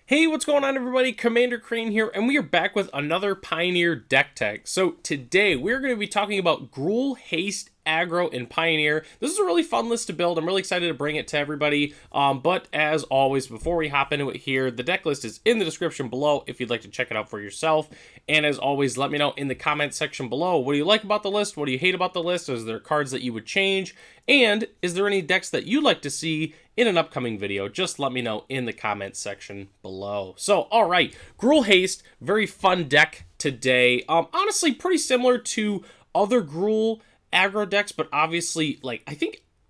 Hey, what's going on everybody? Commander Crane here, and we are back with another Pioneer deck tag. So today, we're going to be talking about Gruul Haste, Aggro, and Pioneer. This is a really fun list to build. I'm really excited to bring it to everybody. But as always, before we hop into it here, the deck list is in the description below if you'd like to check it out for yourself. And as always, let me know in the comment section below, what do you like about the list? What do you hate about the list? Is there cards that you would change? And is there any decks that you'd like to see in an upcoming video? Just let me know in the comments section below. So, all right, Gruul Haste, very fun deck today. Honestly, pretty similar to other Gruul aggro decks, but obviously,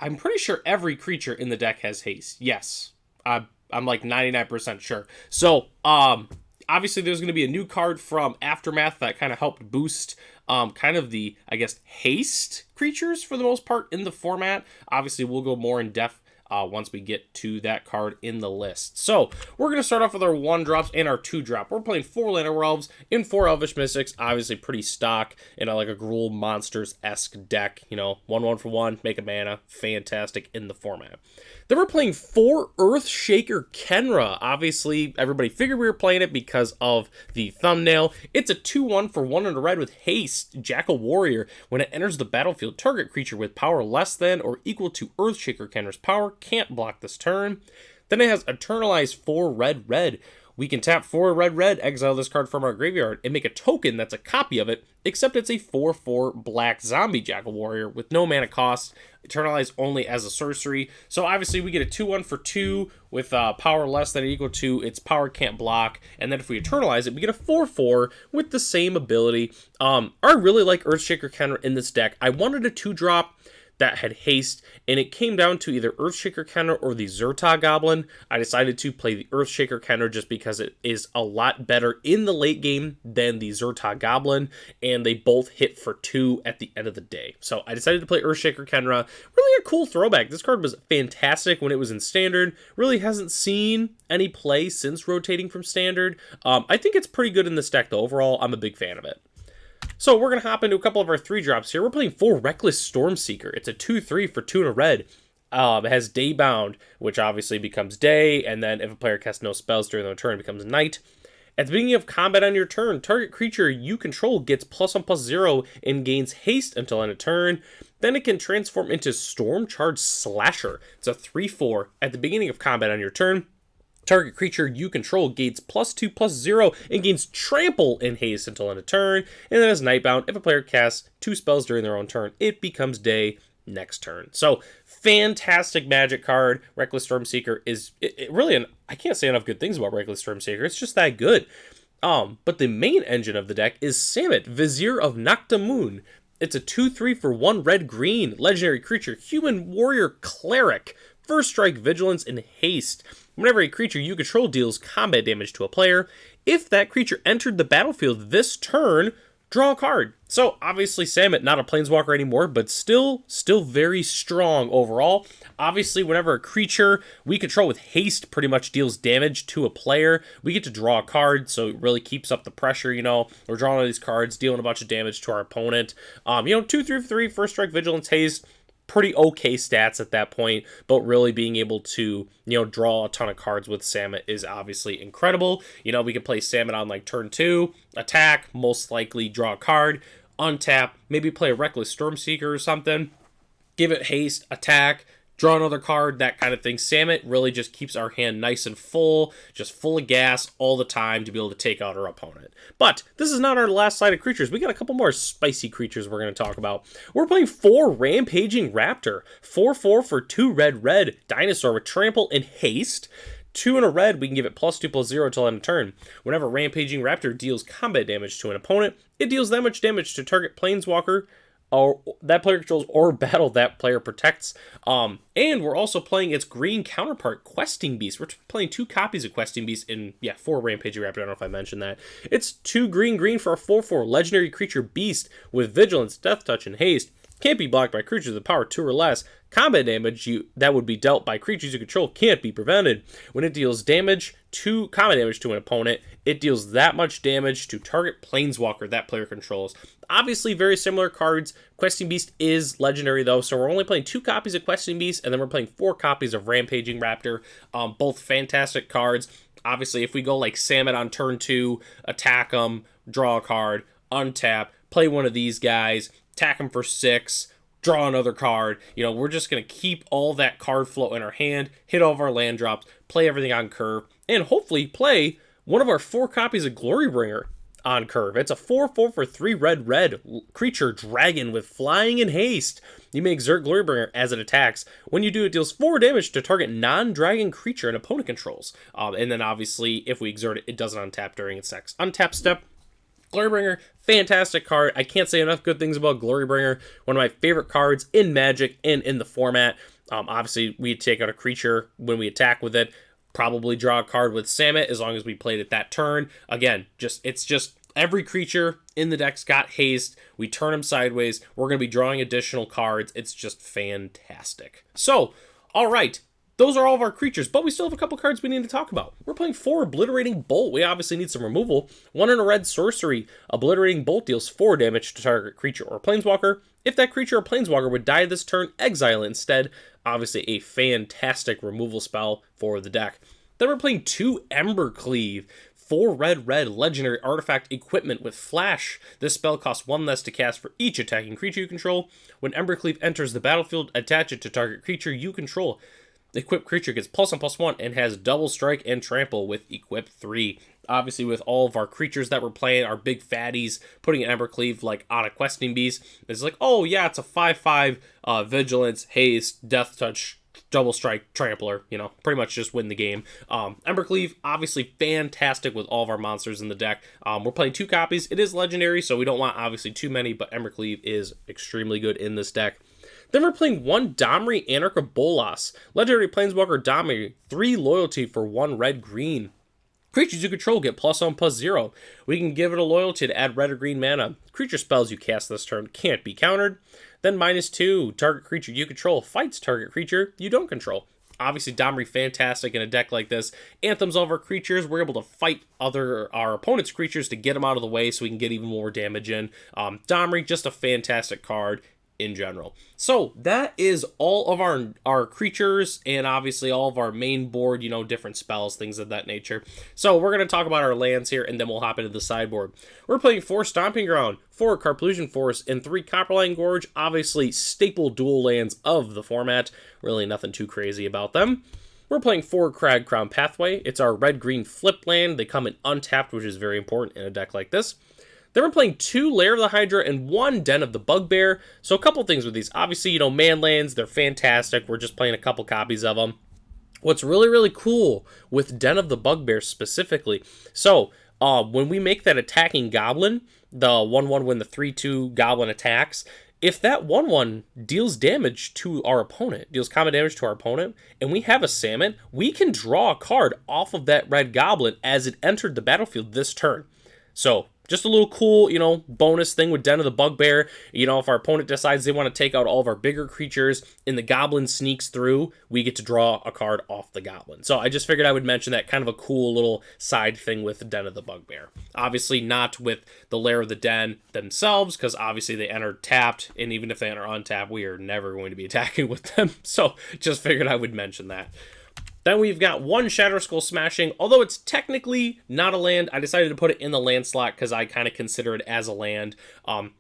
I'm pretty sure every creature in the deck has haste. Yes, I'm like 99% sure. So, obviously, there's going to be a new card from Aftermath that kind of helped boost kind of the, I guess, haste creatures for the most part in the format. Obviously, we'll go more in depth once we get to that card in the list. So, we're going to start off with our 1-drops and our 2-drop. We're playing 4 Land Elves in 4 Elvish Mystics, obviously pretty stock in like a Gruul Monsters-esque deck. You know, 1/1 for 1, make a mana, fantastic in the format. Then we're playing 4 Earthshaker Kenra. Obviously, everybody figured we were playing it because of the thumbnail. It's a 2/1 for 1 and a red with haste, Jackal Warrior. When it enters the battlefield, target creature with power less than or equal to Earthshaker Kenra's power can't block this turn. Then it has Eternalize 4 red. We can tap 4 red, exile this card from our graveyard, and make a token that's a copy of it, except it's a 4/4 black zombie Jackal Warrior with no mana cost, Eternalize only as a sorcery. So obviously we get a 2/1 for 2 with power less than or equal to its power can't block, and then if we Eternalize it, we get a 4/4 with the same ability. I really like Earthshaker Kenra in this deck. I wanted a 2-drop that had haste, and it came down to either Earthshaker Kenra or the Zhur-Taa Goblin. I decided to play the Earthshaker Kenra just because it is a lot better in the late game than the Zhur-Taa Goblin, and they both hit for 2 at the end of the day. So I decided to play Earthshaker Kenra. Really a cool throwback. This card was fantastic when it was in Standard. Really hasn't seen any play since rotating from Standard. I think it's pretty good in this deck, though. Overall, I'm a big fan of it. So we're going to hop into a couple of our 3-drops here. We're playing 4 Reckless Stormseeker. It's a 2/3 for 2 and a red. It has Daybound, which obviously becomes day, and then if a player casts no spells during their turn, it becomes night. At the beginning of combat on your turn, target creature you control gets +1/+0 and gains haste until end of turn. Then it can transform into Stormcharge Slasher. It's a 3/4. At the beginning of combat on your turn, target creature you control gains +2/+0 and gains trample and haste until end of turn. And then as Nightbound, if a player casts 2 spells during their own turn, it becomes day next turn. So fantastic magic card. Reckless Stormseeker is really I can't say enough good things about Reckless Stormseeker. It's just that good. But the main engine of the deck is Samut, Vizier of Naktamun. It's a 2/3 for 1 red-green legendary creature, human warrior cleric. First strike, vigilance, and haste. Whenever a creature you control deals combat damage to a player, if that creature entered the battlefield this turn, draw a card. So obviously Samut, not a planeswalker anymore, but still very strong overall. Obviously, whenever a creature we control with haste pretty much deals damage to a player, we get to draw a card, so it really keeps up the pressure, you know. We're drawing all these cards, dealing a bunch of damage to our opponent. 2/3, first strike, vigilance, haste. Pretty okay stats at that point, but really being able to, draw a ton of cards with Samut is obviously incredible. We can play Samut on like turn 2, attack, most likely draw a card, untap, maybe play a Reckless Stormseeker or something, give it haste, attack, draw another card, that kind of thing. Samut really just keeps our hand nice and full, just full of gas all the time to be able to take out our opponent. But this is not our last side of creatures. We got a couple more spicy creatures we're going to talk about. We're playing 4 Rampaging Raptor. 4/4 for 2 red dinosaur with trample and haste. 2 and a red, we can give it +2/+0 until end of turn. Whenever Rampaging Raptor deals combat damage to an opponent, it deals that much damage to target planeswalker or that player controls or battle that player protects. And we're also playing its green counterpart, Questing Beast. We're playing 2 copies of Questing Beast in 4 Rampaging Raptor. I don't know if I mentioned that. It's 2 green for a 4/4 legendary creature beast with vigilance, death touch, and haste. Can't be blocked by creatures with power 2 or less. Combat damage that would be dealt by creatures you control can't be prevented. When it deals combat damage to an opponent, it deals that much damage to target planeswalker that player controls. Obviously, very similar cards. Questing Beast is legendary, though, so we're only playing 2 copies of Questing Beast, and then we're playing 4 copies of Rampaging Raptor. Both fantastic cards. Obviously, if we go like Samet on turn 2, attack them, draw a card, untap, play one of these guys, attack them for 6, draw another card. We're just going to keep all that card flow in our hand, hit all of our land drops, play everything on curve, and hopefully play one of our 4 copies of Glorybringer on curve. It's a 4/4 for 3 red creature dragon with flying and haste. You may exert Glorybringer as it attacks. When you do, it deals 4 damage to target non-dragon creature an opponent controls. And then obviously, if we exert it, it doesn't untap during its next untap step. Glorybringer, fantastic card. I can't say enough good things about Glorybringer. One of my favorite cards in Magic and in the format. Obviously, we take out a creature when we attack with it. Probably draw a card with Samet as long as we played it that turn. Again, it's just every creature in the deck's got haste. We turn them sideways. We're going to be drawing additional cards. It's just fantastic. So, all right. Those are all of our creatures, but we still have a couple cards we need to talk about. We're playing 4 Obliterating Bolt. We obviously need some removal. 1 in a red sorcery. Obliterating Bolt deals 4 damage to target creature or planeswalker. If that creature or planeswalker would die this turn, exile it instead. Obviously a fantastic removal spell for the deck. Then we're playing 2 Embercleave. 4 red legendary artifact equipment with flash. This spell costs 1 less to cast for each attacking creature you control. When Embercleave enters the battlefield, attach it to target creature you control. The equipped creature gets +1/+1 and has double strike and trample with equip 3. Obviously, with all of our creatures that we're playing, our big fatties, putting an Embercleave like on a questing beast, it's like, oh yeah, it's a 5/5 vigilance, haste, death touch, double strike, trampler, pretty much just win the game. Embercleave, obviously fantastic with all of our monsters in the deck. We're playing 2 copies. It is legendary, so we don't want obviously too many, but Embercleave is extremely good in this deck. Then we're playing 1 Domri Anarcha Bolas. Legendary Planeswalker Domri, 3 loyalty for 1 red-green. Creatures you control get +1/+0. We can give it a loyalty to add red or green mana. Creature spells you cast this turn can't be countered. Then -2, target creature you control fights target creature you don't control. Obviously, Domri fantastic in a deck like this. Anthems all of our creatures. We're able to fight our opponent's creatures to get them out of the way so we can get even more damage in. Domri, just a fantastic card in general. So that is all of our creatures and obviously all of our main board, different spells, things of that nature. So we're going to talk about our lands here and then we'll hop into the sideboard. We're playing 4 Stomping Ground, 4 Carplusion Forest, and 3 Copperline Gorge, obviously staple dual lands of the format. Really nothing too crazy about them. We're playing 4 Crag Crown Pathway. It's our red-green flip land. They come in untapped, which is very important in a deck like this. Then we're playing 2 Lair of the Hydra and 1 Den of the Bugbear. So a couple things with these. Obviously, man lands, they're fantastic. We're just playing a couple copies of them. What's really, really cool with Den of the Bugbear specifically, so when we make that attacking goblin, the 1/1 when the 3/2 goblin attacks, if that 1/1 deals damage to our opponent, deals combat damage to our opponent, and we have a Samet, we can draw a card off of that red goblin as it entered the battlefield this turn. So just a little cool, bonus thing with Den of the Bugbear. If our opponent decides they want to take out all of our bigger creatures and the goblin sneaks through, we get to draw a card off the goblin. So I just figured I would mention that, kind of a cool little side thing with Den of the Bugbear. Obviously not with the Lair of the Den themselves, because obviously they enter tapped, and even if they enter untapped, we are never going to be attacking with them. So just figured I would mention that. Then we've got 1 Shatterskull Smashing. Although it's technically not a land, I decided to put it in the land slot because I kind of consider it as a land.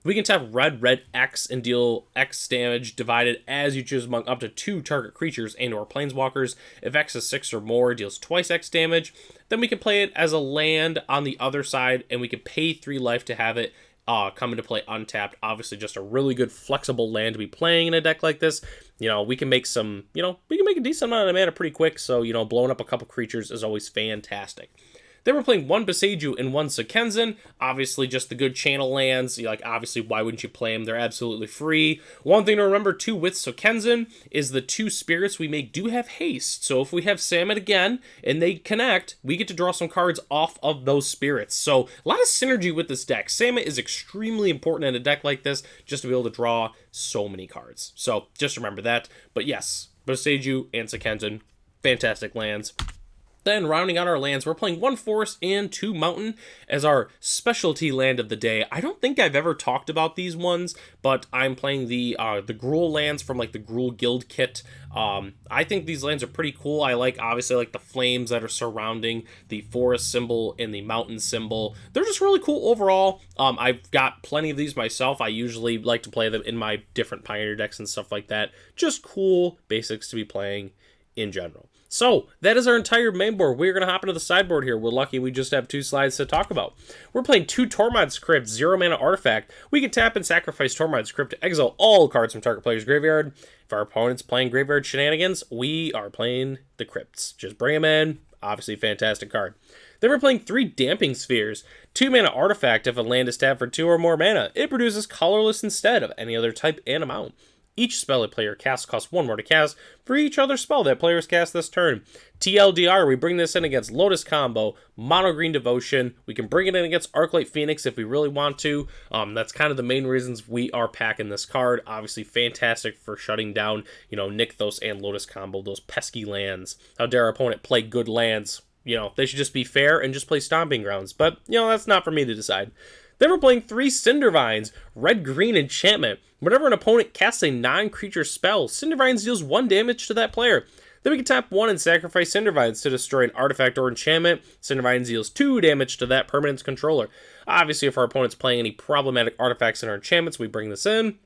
We can tap red X and deal X damage divided as you choose among up to 2 target creatures and or planeswalkers. If X is 6 or more, it deals twice X damage. Then we can play it as a land on the other side, and we can pay 3 life to have it come into play untapped. Obviously just a really good flexible land to be playing in a deck like this. We can make some, we can make a decent amount of mana pretty quick, so, blowing up a couple creatures is always fantastic. Then we're playing 1 Boseiju and 1 Sekenzan. Obviously, just the good channel lands. Obviously, why wouldn't you play them? They're absolutely free. One thing to remember, too, with Sekenzan is the 2 spirits we make do have haste. So if we have Samet again and they connect, we get to draw some cards off of those spirits. So a lot of synergy with this deck. Samet is extremely important in a deck like this, just to be able to draw so many cards. So just remember that. But yes, Boseiju and Sekenzan, fantastic lands. Then rounding out our lands, we're playing 1 forest and 2 mountain as our specialty land of the day. I don't think I've ever talked about these ones, but I'm playing the Gruul lands from like the Gruul Guild kit. I think these lands are pretty cool. I like, obviously, like the flames that are surrounding the forest symbol and the mountain symbol. They're just really cool overall. I've got plenty of these myself. I usually like to play them in my different Pioneer decks and stuff like that. Just cool basics to be playing in general. So, that is our entire main board. We're going to hop into the sideboard here. We're lucky we just have 2 slides to talk about. We're playing 2 Tormod's Crypt, 0 mana artifact. We can tap and sacrifice Tormod's Crypt to exile all cards from target player's graveyard. If our opponent's playing graveyard shenanigans, we are playing the Crypts. Just bring them in. Obviously, fantastic card. Then we're playing 3 Damping Spheres. 2 mana artifact. If a land is tapped for 2 or more mana, it produces colorless instead of any other type and amount. Each spell a player casts costs 1 more to cast for each other spell that players cast this turn. TLDR, we bring this in against Lotus Combo, Mono Green Devotion. We can bring it in against Arclight Phoenix if we really want to. That's kind of the main reasons we are packing this card. Obviously fantastic for shutting down, Nykthos and Lotus Combo, those pesky lands. How dare our opponent play good lands? They should just be fair and just play Stomping Grounds. But, that's not for me to decide. Then we're playing 3 Cindervines, red-green enchantment. Whenever an opponent casts a non-creature spell, Cindervines deals 1 damage to that player. Then we can tap 1 and sacrifice Cindervines to destroy an artifact or enchantment. Cindervines deals 2 damage to that permanent's controller. Obviously, if our opponent's playing any problematic artifacts in our enchantments, we bring this in.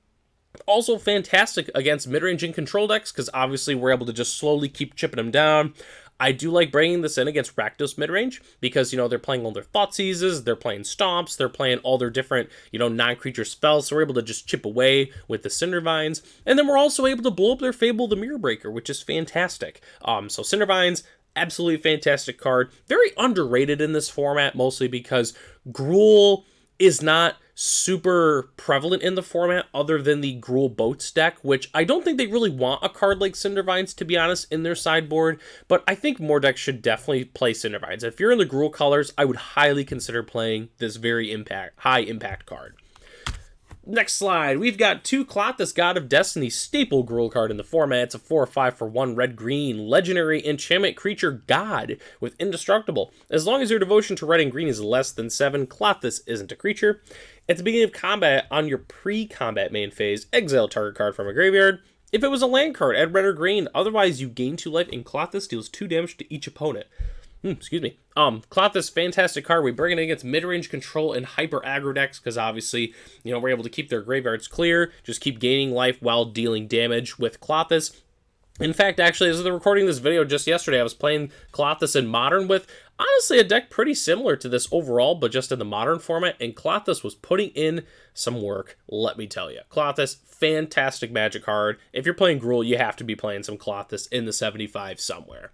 Also fantastic against mid-range and control decks, because obviously we're able to just slowly keep chipping them down. I do like bringing this in against Rakdos midrange because, they're playing all their Thoughtseizes, they're playing Stomps, they're playing all their different, non-creature spells, so we're able to just chip away with the Cindervines. And then we're also able to blow up their Fable the Mirror Breaker, which is fantastic. So Cindervines, absolutely fantastic card. Very underrated in this format, mostly because Gruul is not super prevalent in the format other than the Gruul Boats deck, which I don't think they really want a card like Cindervines, to be honest, in their sideboard, but I think more decks should definitely play Cindervines. If you're in the Gruul colors, I would highly consider playing this very high impact card. Next slide, we've got 2 Klothys, God of Destiny, staple Gruul card in the format. It's a 4 or 5 for 1 red-green, legendary enchantment creature god with indestructible. As long as your devotion to red and green is less than 7, Klothys isn't a creature. At the beginning of combat, on your pre-combat main phase, exile target card from a graveyard. If it was a land card, add red or green. Otherwise, you gain 2 life, and Klothys deals 2 damage to each opponent. Excuse me. Klothys, fantastic card. We bring it against mid-range control and hyper aggro decks because obviously, we're able to keep their graveyards clear, just keep gaining life while dealing damage with Klothys. In fact, actually, as of recording this video just yesterday, I was playing Klothys in Modern with, honestly, a deck pretty similar to this overall, but just in the Modern format, and Klothys was putting in some work, let me tell you. Klothys, fantastic Magic card. If you're playing Gruul, you have to be playing some Klothys in the 75 somewhere.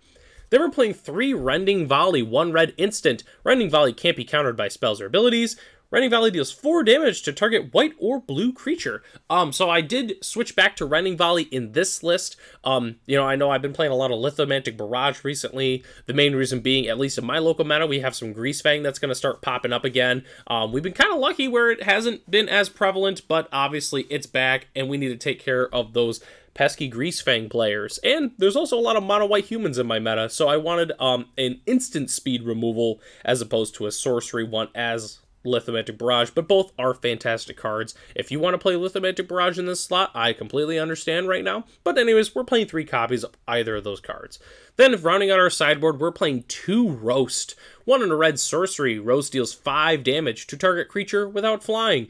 Then we're playing 3 Rending Volley, 1 red instant. Rending Volley can't be countered by spells or abilities. Rending Volley deals 4 damage to target white or blue creature. So I did switch back to Rending Volley in this list. I know I've been playing a lot of Lithomantic Barrage recently. The main reason being, at least in my local meta, we have some Greasefang that's going to start popping up again. We've been kind of lucky where it hasn't been as prevalent, but obviously it's back, and we need to take care of those pesky Greasefang players. And there's also a lot of mono-white humans in my meta, so I wanted an instant speed removal as opposed to a sorcery one as Lithomantic Barrage, but both are fantastic cards. If you want to play Lithomantic Barrage in this slot, I completely understand right now. But anyways, we're playing 3 copies of either of those cards. Then, rounding out our sideboard, we're playing 2 Roast. 1 in a red sorcery. Roast deals 5 damage to target creature without flying.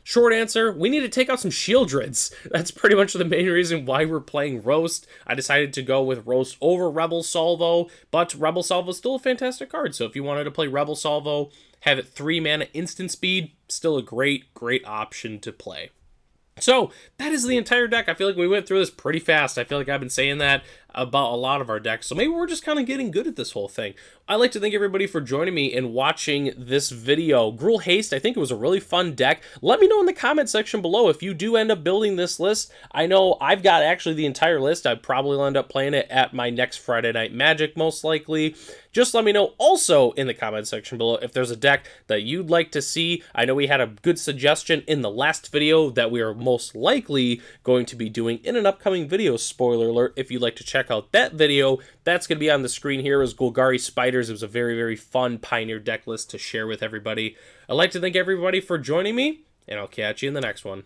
Short answer, we need to take out some Shieldreds. That's pretty much the main reason why we're playing Roast. I decided to go with Roast over Rebel Salvo, but Rebel Salvo is still a fantastic card. So if you wanted to play Rebel Salvo, have it 3 mana instant speed, still a great option to play. So that is the entire deck. I feel like we went through this pretty fast. I feel like I've been saying that about a lot of our decks, so maybe we're just kind of getting good at this whole thing. I'd like to thank everybody for joining me and watching this video. Gruul Haste, I think it was a really fun deck. Let me know in the comment section below if you do end up building this list. I know I've got actually the entire list. I'd probably end up playing it at my next Friday Night Magic, most likely. Just let me know also in the comment section below if there's a deck that you'd like to see. I know we had a good suggestion in the last video that we are most likely going to be doing in an upcoming video. Spoiler alert, if you'd like to check check out that video. That's going to be on the screen here as Golgari Spiders. It was a very, very fun Pioneer deck list to share with everybody. I'd like to thank everybody for joining me, and I'll catch you in the next one.